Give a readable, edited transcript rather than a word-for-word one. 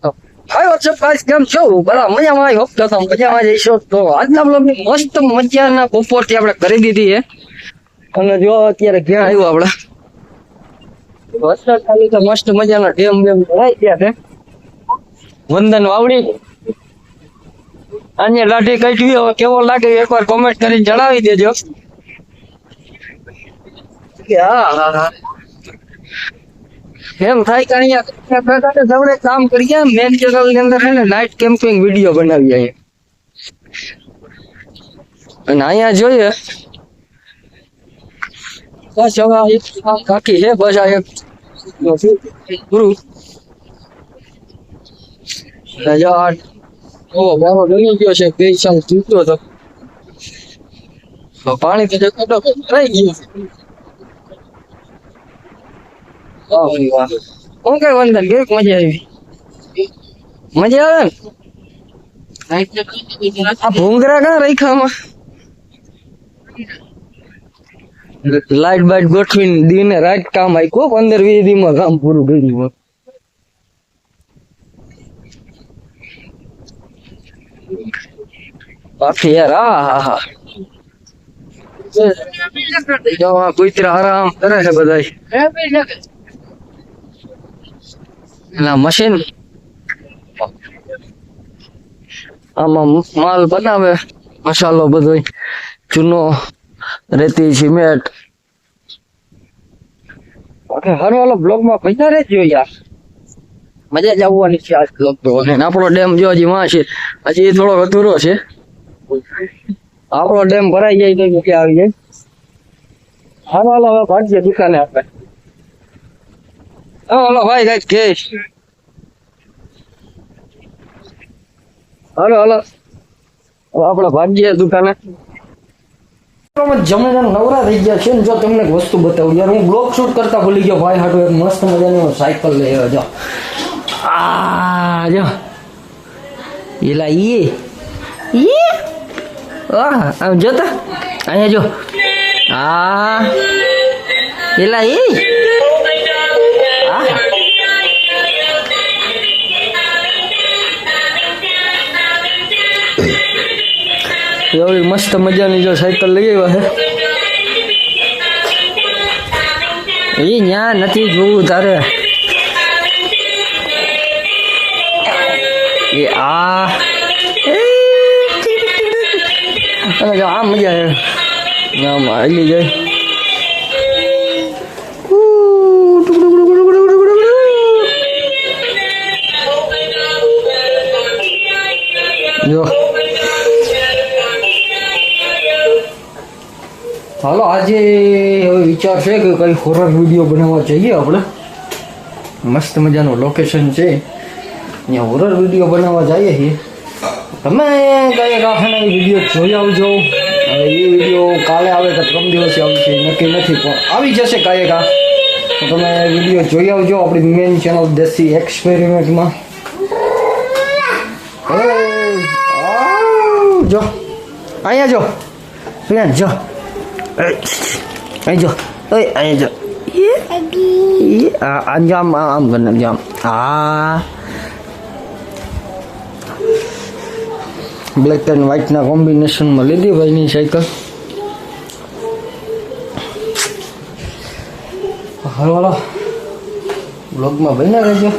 હાય WhatsApp guys, કેમ છો? બરા મજામાં. આઈ હોપ કે તમે મજામાં જઈશો. તો આજના બ્લોગની મસ્ત મજાના બપોરથી આપણે કરી દીધી છે અને જો અત્યારે ક્યાં આવ્યો આપણે વરસાદ ખાલી તો મસ્ત મજાના ડેમ ભરાઈ ગયા છે. વંદન વાવડી અહીંયા લાઠી કાઢવી, હવે કેવો લાગે એકવાર કોમેન્ટ કરીને જણાવી દેજો. હા એમ થાય કે અહીંયા સૌરે કામ કરીએ. મેન ચેનલ ની અંદર છે ને નાઇટ કેમ્પિંગ વિડીયો બનાવીએ અહીંયા. અને અહીંયા જોઈએ બસ હવે કાકી છે, બસ આ એક પૂરું બારો ડરી ગયો છે. 2 સાલ તૂટ્યો હતો પાણી તો રહી ગયું. હું કઈ વંદન કેવી મજા આવી? મજા આવે ને? આ ભૂંગરા ક્યાં રાખ્યામાં? લાઈટ બાઈટ ગોઠવીને દીને રાત કામ આપ્યું. 15-20 દીમાં કામ પૂરું કર્યું. બાકી યાર હા કુતરા આરામ કરે છે બધા. એલા મશીન આમાં માલ બનાવે, મસાલો બધો, ચૂનો, રેતી, સિમેન્ટ. હર વાલો બ્લોગ માં પૈસા રહેજો યાર, મજા જ આવવાની છે આજ બ્લોગ તો. અને આપણો ડેમ જો હજી માં છે, હજી થોડો અધૂરો છે. આપણો ડેમ ભરાઈ જાય તો ક્યાં આવી જાય. હર વાલો હવે ભાગીએ દુકાને આપણે. હલો ભાઈ કઈક કે હલો આપણે ભાગીએ દુકાને. જમે નવરા થઈ ગયા છે ને. જો તમને એક વસ્તુ બતાવું યાર, હું બ્લોગ શૂટ કરતા ભૂલી ગયો ભાઈ હાટુ એક મસ્ત મજાની સાયકલ લઈ આવ્યો. જો આ જો એલા આમ જોતા અહીંયા જો આ એલા એવી મસ્ત મજાની જો સાયકલ લઈ આવ્યા છે. એ ન્યા નથી જોવું તારે. એ આ જો આ મજા આવે આમ હાલી જાય. જો હાલો આજે હવે વિચાર છે કે કઈ હોરર વિડીયો બનાવવા જઈએ આપણે. મસ્ત મજાનું લોકેશન છે, અહીંયા હોરર વિડીયો બનાવવા જઈએ છીએ. તમે કઈ કાફાના વિડીયો જોઈ આવજો. હવે એ વિડીયો કાલે આવે કે 3 દિવસે આવશે નક્કી નથી, પણ આવી જશે કાંઈ કા. તો તમે વિડીયો જોઈ આવજો આપણી મેન ચેનલ દેશી એક્સપેરિમેન્ટમાં. જો અહીંયા જો જો અહીં જો અહીંયા જો આમ આમ કરીને જામ. હા બ્લેક એન્ડ વ્હાઈટના કોમ્બિનેશનમાં લીધી ભાઈની સાયકલ. હાલો બ્લોગમાં બન્યા રહેજો.